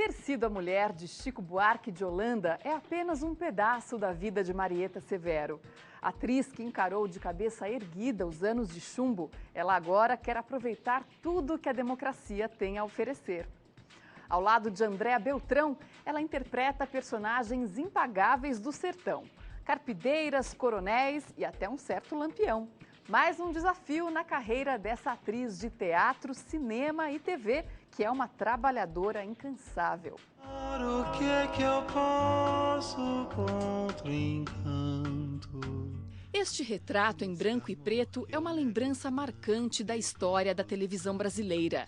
Ter sido a mulher de Chico Buarque de Holanda é apenas um pedaço da vida de Marieta Severo. Atriz que encarou de cabeça erguida os anos de chumbo, ela agora quer aproveitar tudo que a democracia tem a oferecer. Ao lado de Andréa Beltrão, ela interpreta personagens impagáveis do sertão. Carpideiras, coronéis e até um certo lampião. Mais um desafio na carreira dessa atriz de teatro, cinema e TV, que é uma trabalhadora incansável. O que é que eu posso contra o encanto? Este retrato em branco e preto é uma lembrança marcante da história da televisão brasileira.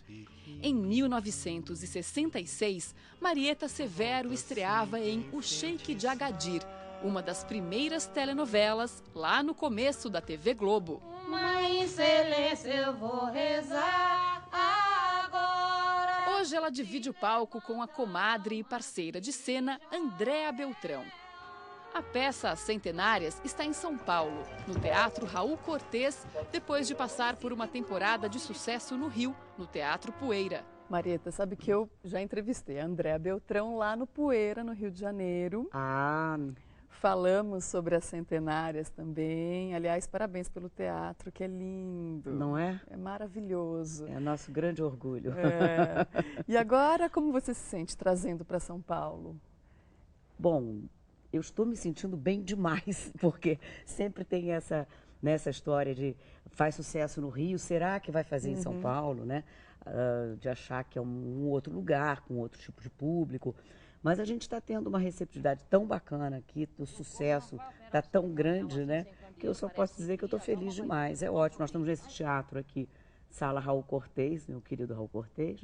Em 1966, Marieta Severo estreava em O Sheik de Agadir, uma das primeiras telenovelas lá no começo da TV Globo. Mãe Excelência, eu vou rezar agora. Hoje ela divide o palco com a comadre e parceira de cena Andréa Beltrão. A peça As Centenárias está em São Paulo, no Teatro Raul Cortez, depois de passar por uma temporada de sucesso no Rio, no Teatro Poeira. Marieta, sabe que eu já entrevistei a Andréa Beltrão lá no Poeira, no Rio de Janeiro. Falamos sobre As Centenárias também. Aliás, parabéns pelo teatro, que é lindo. Não é? É maravilhoso. É nosso grande orgulho. É. E agora, como você se sente trazendo para São Paulo? Bom, eu estou me sentindo bem demais, porque sempre tem nessa história de faz sucesso no Rio, será que vai fazer em São Paulo, né? De achar que é um outro lugar, com outro tipo de público. Mas a gente está tendo uma receptividade tão bacana aqui, o sucesso está tão grande, né? Que eu só posso dizer que eu estou feliz demais. É ótimo, nós estamos nesse teatro aqui, Sala Raul Cortez, meu querido Raul Cortez,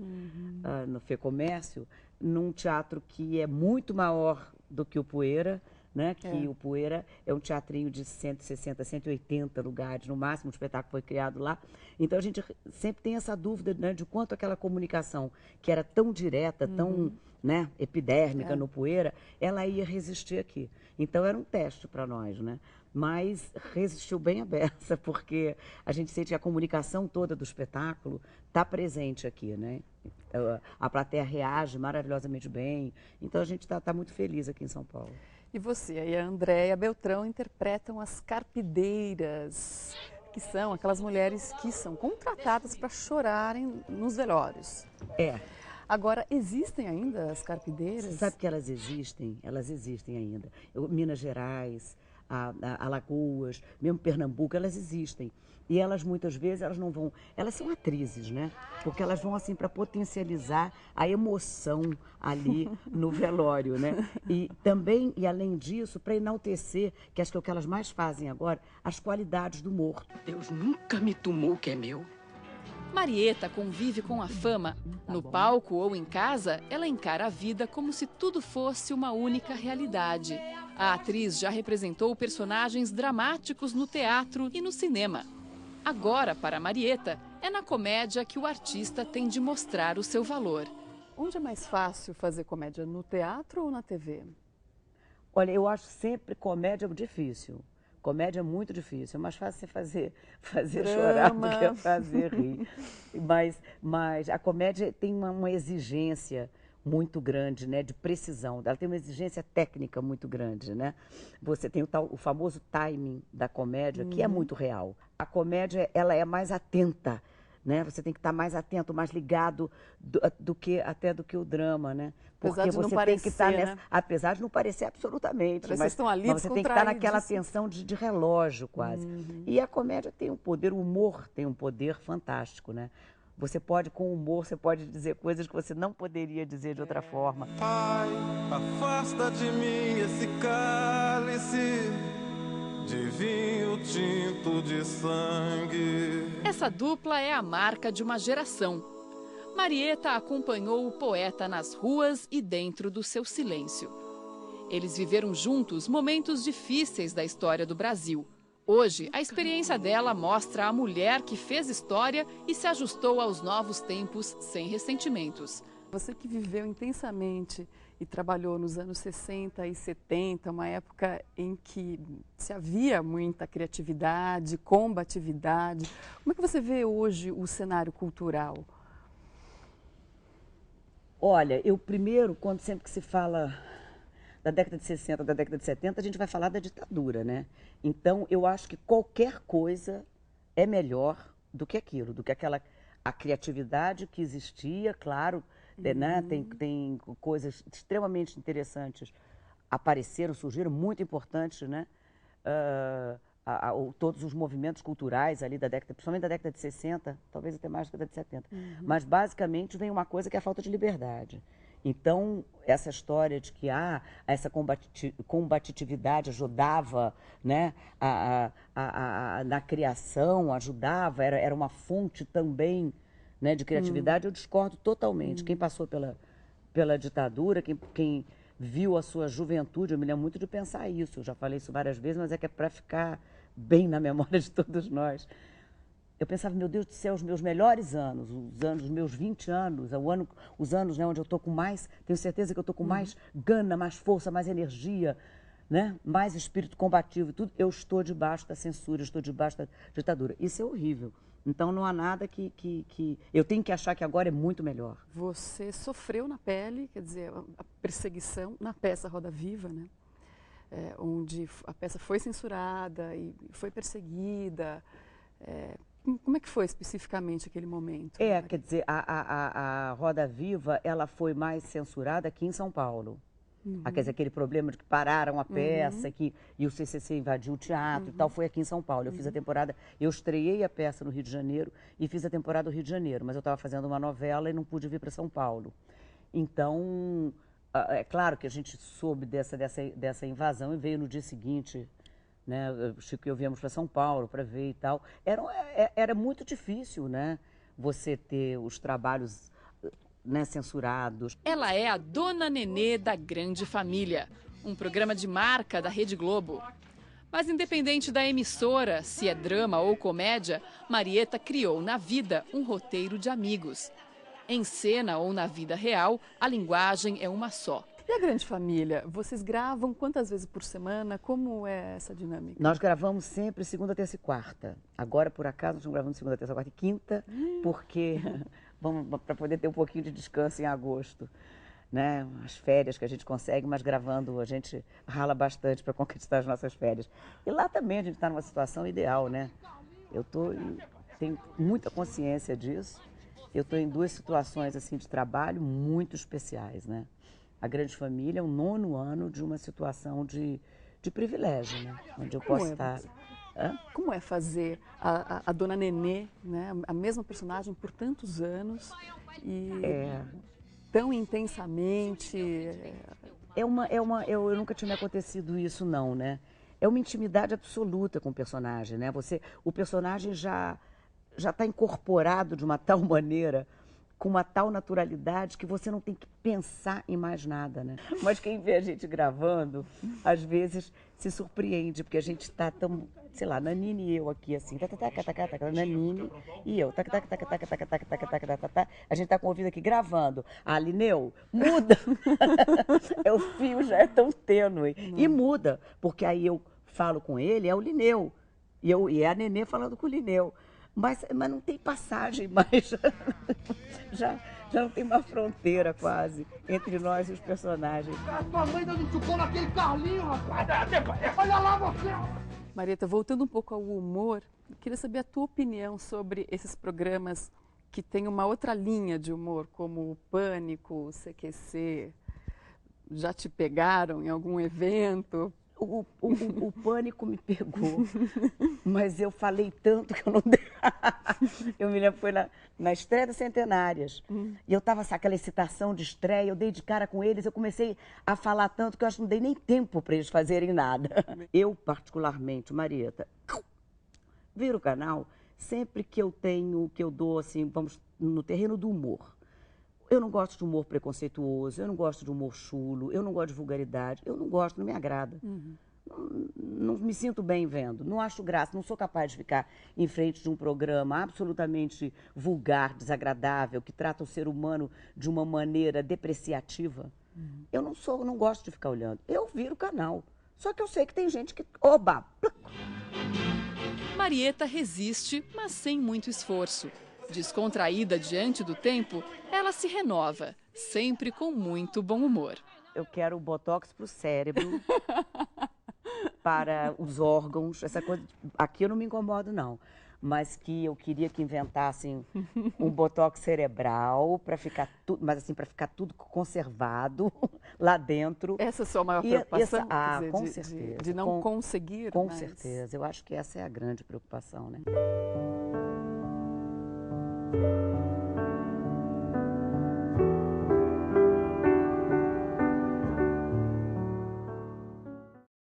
no Fê Comércio, num teatro que é muito maior do que o Poeira, né? Que o Poeira é um teatrinho de 160, 180 lugares, no máximo, o espetáculo foi criado lá. Então a gente sempre tem essa dúvida, né, de quanto aquela comunicação, que era tão direta, tão, né, epidérmica no Poeira, ela ia resistir aqui. Então era um teste para nós, né? Mas resistiu bem a beça, porque a gente sente que a comunicação toda do espetáculo está presente aqui, né? A plateia reage maravilhosamente bem, então a gente está muito feliz aqui em São Paulo. E você e a Andréa Beltrão interpretam as carpideiras, que são aquelas mulheres que são contratadas para chorarem nos velórios. Agora, existem ainda as carpideiras? Você sabe que elas existem ainda. Minas Gerais, Alagoas, mesmo Pernambuco, elas existem. E elas muitas vezes, elas não vão, elas são atrizes, né? Porque elas vão assim para potencializar a emoção ali no velório, né? E também, e além disso, para enaltecer, que acho que é o que elas mais fazem agora, as qualidades do morto. Deus nunca me tomou o que é meu. Marieta convive com a fama. No palco ou em casa, ela encara a vida como se tudo fosse uma única realidade. A atriz já representou personagens dramáticos no teatro e no cinema. Agora, para Marieta, é na comédia que o artista tem de mostrar o seu valor. Onde é mais fácil fazer comédia, no teatro ou na TV? Olha, eu acho sempre comédia difícil. Comédia é muito difícil, é mais fácil você fazer chorar do que fazer rir. Mas a comédia tem uma exigência muito grande, né, de precisão. Ela tem uma exigência técnica muito grande, né? Você tem o famoso timing da comédia, que é muito real. A comédia, ela é mais atenta, né? Você tem que estar mais atento, mais ligado do que o drama, né? Porque apesar de você não parecer, tem que estar nessa, né? Apesar de não parecer absolutamente, Mas mas estão ali você tem que estar naquela tensão de relógio quase. E a comédia tem um poder, o humor tem um poder fantástico, né? Você pode, com humor, você pode dizer coisas que você não poderia dizer de outra forma. Pai, afasta de mim esse cálice de vinho tinto de sangue. Essa dupla é a marca de uma geração. Marieta acompanhou o poeta nas ruas e dentro do seu silêncio. Eles viveram juntos momentos difíceis da história do Brasil. Hoje, a experiência dela mostra a mulher que fez história e se ajustou aos novos tempos sem ressentimentos. Você que viveu intensamente e trabalhou nos anos 60 e 70, uma época em que se havia muita criatividade, combatividade. Como é que você vê hoje o cenário cultural? Olha, eu primeiro, sempre que se fala da década de 60, da década de 70, a gente vai falar da ditadura, né? Então, eu acho que qualquer coisa é melhor do que aquilo, do que a criatividade que existia, claro, né? Tem coisas extremamente interessantes apareceram, surgiram, muito importantes, né? Todos os movimentos culturais ali da década, principalmente da década de 60, talvez até mais da década de 70. Mas, basicamente, vem uma coisa que é a falta de liberdade. Então, essa história de que essa combatitividade ajudava, né, na criação, ajudava, era uma fonte também, né, de criatividade, eu discordo totalmente. Quem passou pela ditadura, quem viu a sua juventude, eu me lembro muito de pensar isso, eu já falei isso várias vezes, mas é que é para ficar bem na memória de todos nós. Eu pensava, meu Deus do céu, os meus melhores anos, os meus 20 anos, os anos, né, onde eu estou com mais, tenho certeza que eu estou com mais gana, mais força, mais energia, né, mais espírito combativo e tudo, eu estou debaixo da censura, eu estou debaixo da ditadura. Isso é horrível. Então não há nada que eu tenho que achar que agora é muito melhor. Você sofreu na pele, quer dizer, a perseguição na peça Roda Viva, né? Onde a peça foi censurada e foi perseguida. Como é que foi especificamente aquele momento? Quer dizer, a Roda Viva, ela foi mais censurada aqui em São Paulo. Quer dizer, aquele problema de que pararam a peça e o CCC invadiu o teatro e tal, foi aqui em São Paulo. Eu fiz a temporada, eu estreiei a peça no Rio de Janeiro e fiz a temporada no Rio de Janeiro, mas eu estava fazendo uma novela e não pude vir para São Paulo. Então, é claro que a gente soube dessa invasão e veio no dia seguinte, né? O Chico e eu viemos para São Paulo para ver e tal. Era muito difícil, né? Você ter os trabalhos, né, censurados. Ela é a Dona Nenê da Grande Família, um programa de marca da Rede Globo. Mas independente da emissora, se é drama ou comédia, Marieta criou na vida um roteiro de amigos. Em cena ou na vida real, a linguagem é uma só. E a Grande Família, vocês gravam quantas vezes por semana? Como é essa dinâmica? Nós gravamos sempre segunda, terça e quarta. Agora, por acaso, nós estamos gravando segunda, terça, quarta e quinta, porque para poder ter um pouquinho de descanso em agosto, né? As férias que a gente consegue, mas gravando a gente rala bastante para conquistar as nossas férias. E lá também a gente está numa situação ideal, né? Tenho muita consciência disso. Eu estou em duas situações assim de trabalho muito especiais, né? A Grande Família é o 9º ano de uma situação de privilégio, né? Onde eu posso estar... Como é fazer a Dona Nenê, né? A mesma personagem por tantos anos e tão intensamente? Eu nunca tinha me acontecido isso, não, né? É uma intimidade absoluta com o personagem, né? O personagem já está incorporado de uma tal maneira, com uma tal naturalidade, que você não tem que pensar em mais nada, né? Mas quem vê a gente gravando, às vezes se surpreende, porque a gente está tão, sei lá, Nanine e eu aqui, assim, Nanine e eu, a gente está com o ouvido aqui gravando. Lineu, muda! O fio já é tão tênue. E muda, porque aí eu falo com ele, é o Lineu, e é a Nenê falando com o Lineu. Mas não tem passagem mais, já não tem uma fronteira quase entre nós e os personagens. A tua mãe dando chupão naquele Carlinho, rapaz! Olha lá você! Marieta, voltando um pouco ao humor, eu queria saber a tua opinião sobre esses programas que têm uma outra linha de humor, como o Pânico, o CQC. Já te pegaram em algum evento? O Pânico me pegou, mas eu falei tanto que eu não dei. Eu me lembro, foi na estreia das Centenárias. E eu estava com aquela excitação de estreia, eu dei de cara com eles, eu comecei a falar tanto que eu acho que não dei nem tempo para eles fazerem nada. Eu, particularmente, Marieta, viro o canal sempre que eu dou, assim, vamos, no terreno do humor. Eu não gosto de humor preconceituoso, eu não gosto de humor chulo, eu não gosto de vulgaridade, eu não gosto, não me agrada. Não me sinto bem vendo, não acho graça, não sou capaz de ficar em frente de um programa absolutamente vulgar, desagradável, que trata o ser humano de uma maneira depreciativa. Eu não gosto de ficar olhando, eu viro o canal. Só que eu sei que tem gente que... Oba! Marieta resiste, mas sem muito esforço. Descontraída diante do tempo, ela se renova, sempre com muito bom humor. Eu quero o botox para o cérebro, para os órgãos, essa coisa. Aqui eu não me incomodo, não. Mas que eu queria que inventassem um botox cerebral para ficar tudo, mas assim, para ficar tudo conservado lá dentro. Essa é a sua maior preocupação? Com certeza. De não conseguir? Com certeza. Eu acho que essa é a grande preocupação, né?